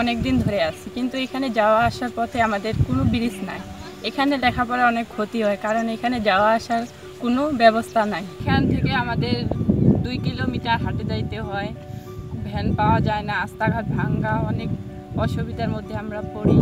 অনেক দিন ধরে আছি, কিন্তু এখানে যাওয়া আসার পথে আমাদের কোনো ব্রিজ নাই। এখানে লেখাপড়া অনেক ক্ষতি হয়, কারণ এখানে যাওয়া আসার কোনো ব্যবস্থা নাই। এখান থেকে আমাদের 2 কিলোমিটার হাঁটে যাইতে হয়, ভ্যান পাওয়া যায় না, রাস্তাঘাট ভাঙ্গা, অনেক অসুবিধার মধ্যে আমরা পড়ি।